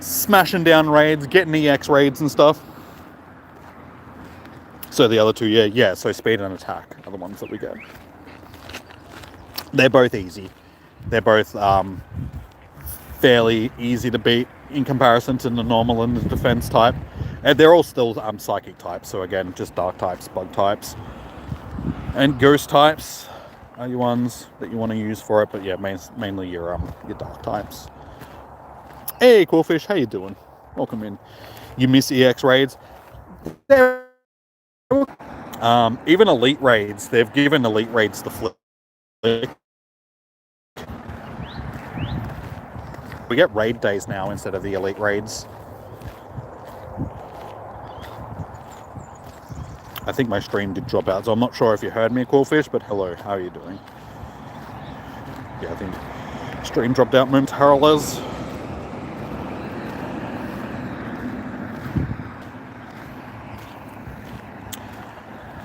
smashing down raids, getting EX raids and stuff. So the other two, yeah, so speed and attack are the ones that we get. They're both easy. They're both fairly easy to beat in comparison to the normal and the defense type. And they're all still psychic types, so again, just dark types, bug types. And ghost types are your ones that you want to use for it, but yeah, mainly your dark types. Hey, Coolfish, how you doing? Welcome in. You miss EX raids? Even elite raids, they've given elite raids the flick. We get raid days now instead of the elite raids. I think my stream did drop out, so I'm not sure if you heard me, Coolfish, but hello, how are you doing? Yeah, I think stream dropped out momentarily.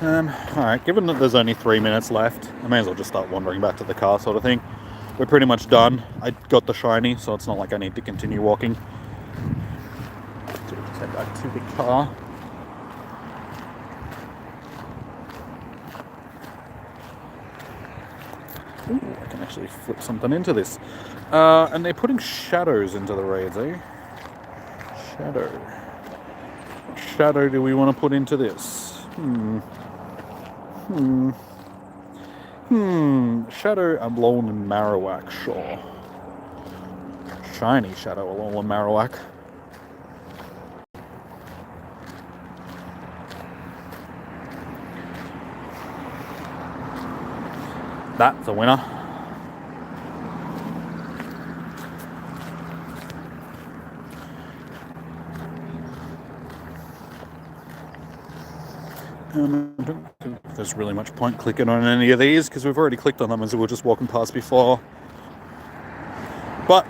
Alright, given that there's only 3 minutes left, I may as well just start wandering back to the car sort of thing. We're pretty much done. I got the shiny, so it's not like I need to continue walking. So we'll just head back to the car. Ooh, I can actually flip something into this. And they're putting shadows into the raids, eh? Shadow. What shadow do we want to put into this? Shadow Alolan and Marowak, sure. Shiny Shadow Alolan Marowak. That's a winner. I don't think there's really much point clicking on any of these because we've already clicked on them as we were just walking past before. But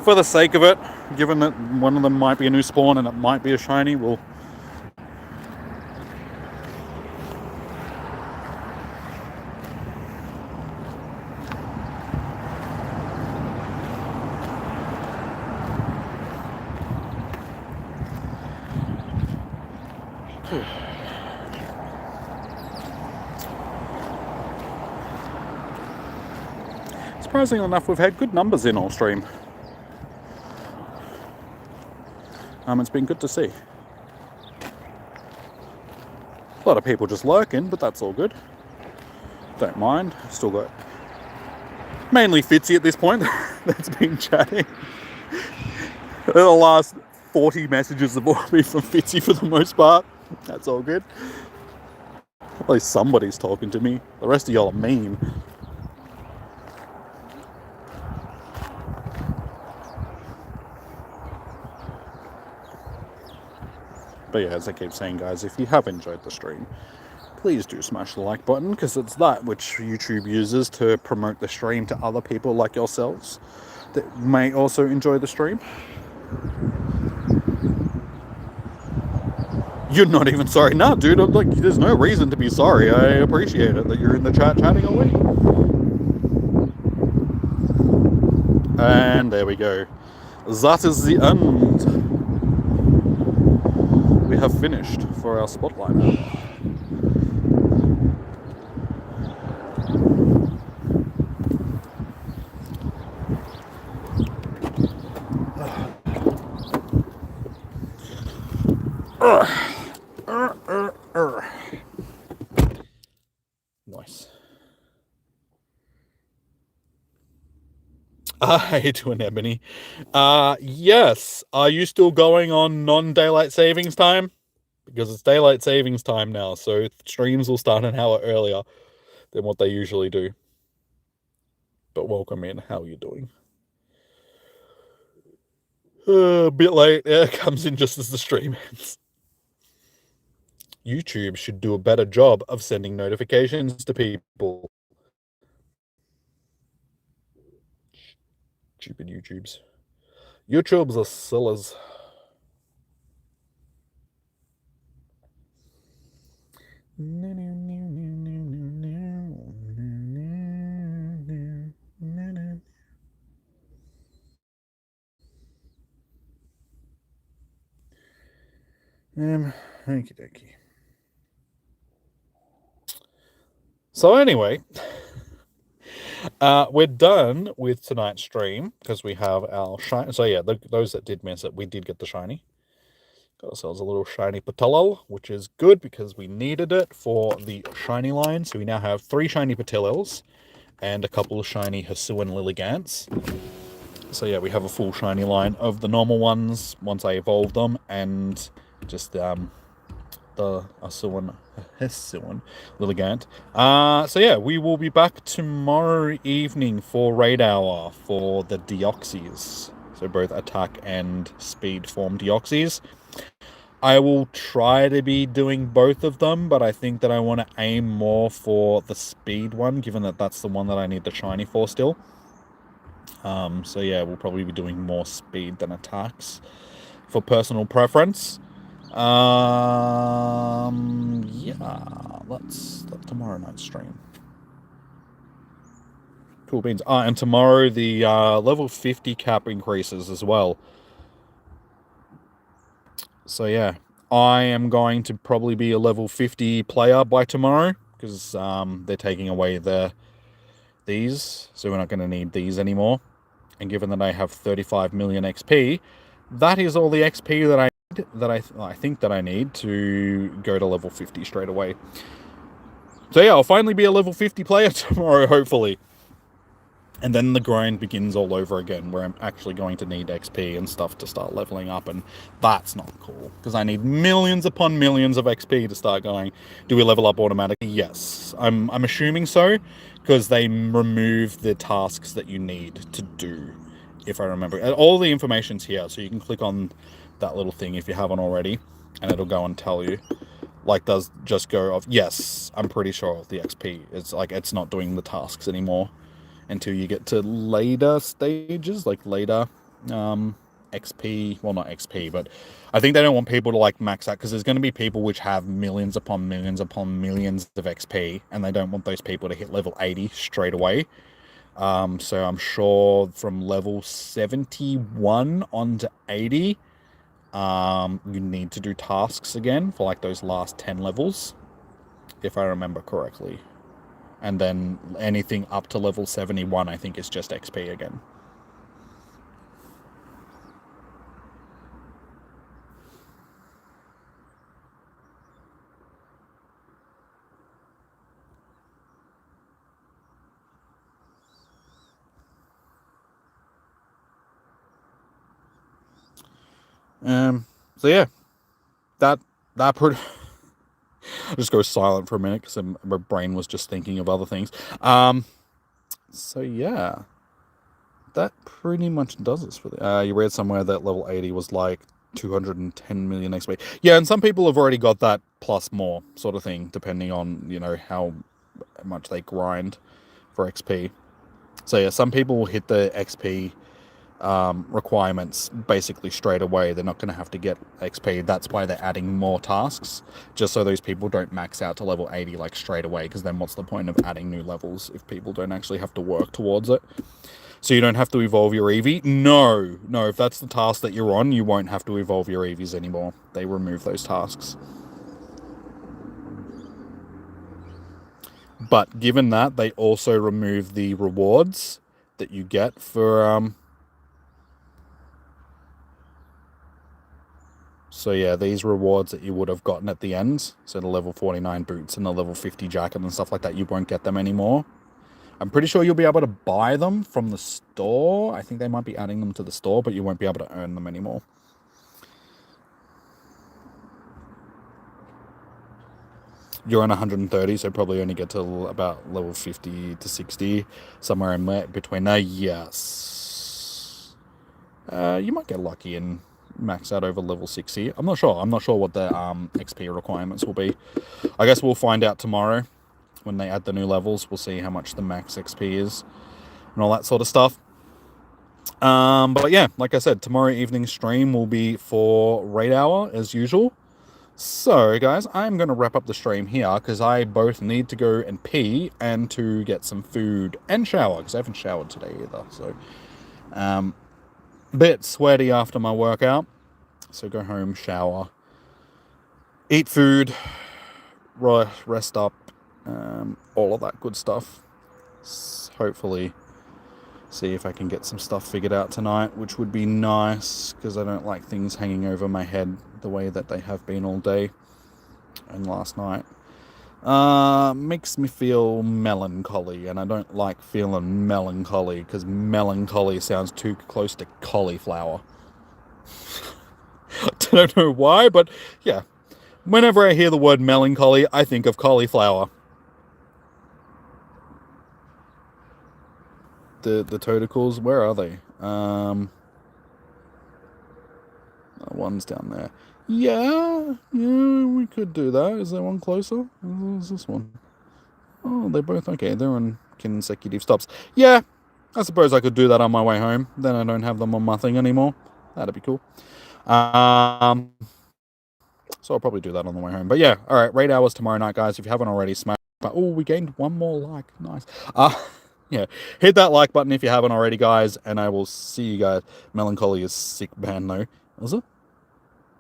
for the sake of it, given that one of them might be a new spawn and it might be a shiny, we'll... Surprisingly enough, we've had good numbers in all stream. It's been good to see. A lot of people just lurking, but that's all good. Don't mind. Still got mainly Fitzy at this point that's been chatting. The last 40 messages have all been from Fitzy for the most part. That's all good. At least somebody's talking to me. The rest of y'all are mean. But yeah, as I keep saying, guys, if you have enjoyed the stream, please do smash the like button, because it's that which YouTube uses to promote the stream to other people like yourselves that may also enjoy the stream. You're not even sorry. Nah, dude, like, there's no reason to be sorry. I appreciate it that you're in the chat chatting away. And there we go. That is the end. We have finished for our spotlight hour. Nice. How you doing, Ebony? Yes. Are you still going on non-daylight savings time? Because it's daylight savings time now, so streams will start an hour earlier than what they usually do. But welcome in. How are you doing? A bit late. It comes in just as the stream ends. YouTube should do a better job of sending notifications to people. Stupid YouTubes. YouTubes are sillies. Okie dokie. So anyway, we're done with tonight's stream because we have our shiny. So yeah, those that did miss it, we did get the shiny. Got ourselves a little shiny Petilil, which is good because we needed it for the shiny line. So we now have 3 shiny Petilils and a couple of shiny Hisuian Lilligants. So yeah, we have a full shiny line of the normal ones once I evolve them, and just the Hisuian Lilligant. So yeah, we will be back tomorrow evening for Raid Hour for the Deoxys. So both attack and speed form Deoxys. I will try to be doing both of them, but I think that I want to aim more for the speed one, given that that's the one that I need the shiny for still. So yeah, we'll probably be doing more speed than attacks for personal preference. Yeah, that's tomorrow night's stream. Cool beans. And tomorrow the level 50 cap increases as well. So yeah, I am going to probably be a level 50 player by tomorrow because they're taking away these, so we're not going to need these anymore. And given that I have 35 million XP, that is all the XP that I need, that I think that I need to go to level 50 straight away. So yeah, I'll finally be a level 50 player tomorrow, hopefully. And then the grind begins all over again, where I'm actually going to need XP and stuff to start leveling up, and that's not cool, because I need millions upon millions of XP to start going. Do we level up automatically? Yes. I'm assuming so, because they remove the tasks that you need to do, if I remember. All the information's here, so you can click on that little thing if you haven't already, and it'll go and tell you. Like, does just go off, yes, I'm pretty sure the XP, it's like, it's not doing the tasks anymore until you get to later stages, like later XP. Well, not XP, but I think they don't want people to like max out, because there's going to be people which have millions upon millions upon millions of XP, and they don't want those people to hit level 80 straight away. So I'm sure from level 71 on to 80, you need to do tasks again for like those last 10 levels, if I remember correctly. And then anything up to level 71, I think, is just XP again. So yeah, that pretty. I'll just go silent for a minute because my brain was just thinking of other things. So yeah, that pretty much does this for the. You read somewhere that level 80 was like 210 million XP. Yeah, and some people have already got that plus more sort of thing, depending on, you know, how much they grind for XP. So yeah, some people will hit the XP requirements basically straight away. They're not going to have to get XP. That's why they're adding more tasks, just so those people don't max out to level 80 like straight away, because then what's the point of adding new levels if people don't actually have to work towards it? So you don't have to evolve your Eevee? No, if that's the task that you're on, you won't have to evolve your Eevees anymore. They remove those tasks. But given that, they also remove the rewards that you get for so yeah, these rewards that you would have gotten at the end, so the level 49 boots and the level 50 jacket and stuff like that, you won't get them anymore. I'm pretty sure you'll be able to buy them from the store. I think they might be adding them to the store, but you won't be able to earn them anymore. You're on 130, so probably only get to about level 50 to 60, somewhere in between there. Yes. You might get lucky and max out over level 60. I'm not sure. I'm not sure what the XP requirements will be. I guess we'll find out tomorrow when they add the new levels. We'll see how much the max XP is and all that sort of stuff. But yeah, like I said, tomorrow evening stream will be for Raid Hour as usual. So guys, I'm going to wrap up the stream here because I both need to go and pee and to get some food and shower, because I haven't showered today either. So a bit sweaty after my workout. So go home, shower, eat food, rest up, all of that good stuff. Hopefully see if I can get some stuff figured out tonight, which would be nice, because I don't like things hanging over my head the way that they have been all day and last night. Makes me feel melancholy, and I don't like feeling melancholy, because melancholy sounds too close to cauliflower. I don't know why, but yeah. Whenever I hear the word melancholy, I think of cauliflower. The tentacles, where are they? One's down there. Yeah, we could do that. Is there one closer? Is this one? Oh, they're both okay. They're on consecutive stops. Yeah, I suppose I could do that on my way home. Then I don't have them on my thing anymore. That'd be cool. So I'll probably do that on the way home. But yeah, all right, raid hours tomorrow night, guys. If you haven't already, smash. Oh, we gained one more like. Nice. Yeah, hit that like button if you haven't already, guys, and I will see you guys. Melancholy is sick band, though. Is it?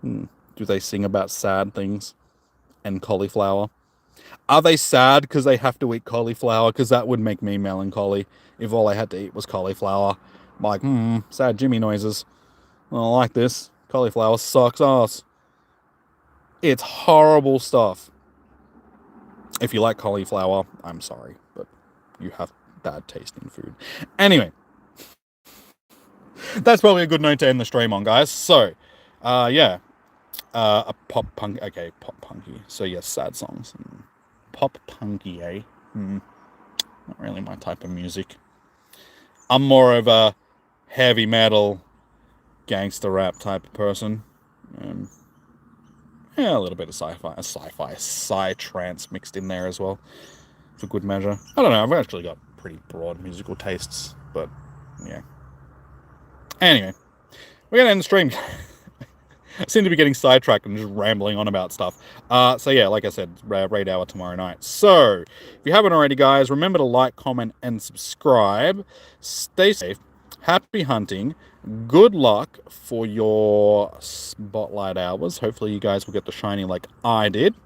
Do they sing about sad things and cauliflower? Are they sad because they have to eat cauliflower? Because that would make me melancholy if all I had to eat was cauliflower. I'm like, sad Jimmy noises. I don't like this. Cauliflower sucks ass. It's horrible stuff. If you like cauliflower, I'm sorry, but you have bad taste in food. Anyway, that's probably a good note to end the stream on, guys. So, yeah. A pop punk. Okay, pop punky. So, yes, sad songs. Pop punky, eh? Not really my type of music. I'm more of a heavy metal, gangster rap type of person. Yeah, a little bit of sci-fi, psy-trance mixed in there as well, for good measure. I don't know, I've actually got pretty broad musical tastes, but yeah. Anyway, we're gonna end the stream. I seem to be getting sidetracked and just rambling on about stuff. So yeah, like I said, raid hour tomorrow night. So, if you haven't already, guys, remember to like, comment, and subscribe. Stay safe. Happy hunting. Good luck for your spotlight hours. Hopefully you guys will get the shiny like I did.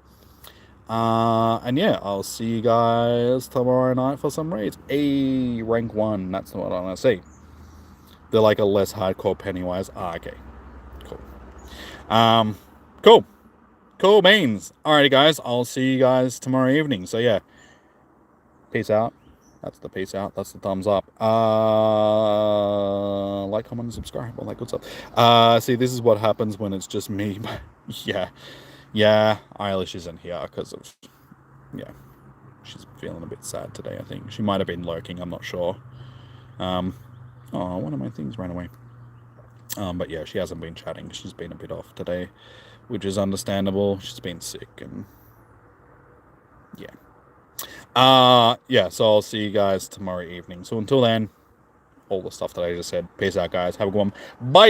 And yeah, I'll see you guys tomorrow night for some raids. Rank 1. That's what I'm going to say. They're like a less hardcore Pennywise. Okay. Cool. Cool beans. Alrighty, guys. I'll see you guys tomorrow evening. So, yeah. Peace out. That's the peace out. That's the thumbs up. Like, comment, and subscribe. All that good stuff. See, this is what happens when it's just me. Yeah. Eilish isn't here because of... Yeah. She's feeling a bit sad today, I think. She might have been lurking. I'm not sure. Oh, one of my things ran away. But yeah, she hasn't been chatting. She's been a bit off today, which is understandable. She's been sick and yeah. Yeah, so I'll see you guys tomorrow evening. So until then, all the stuff that I just said. Peace out, guys. Have a good one. Bye.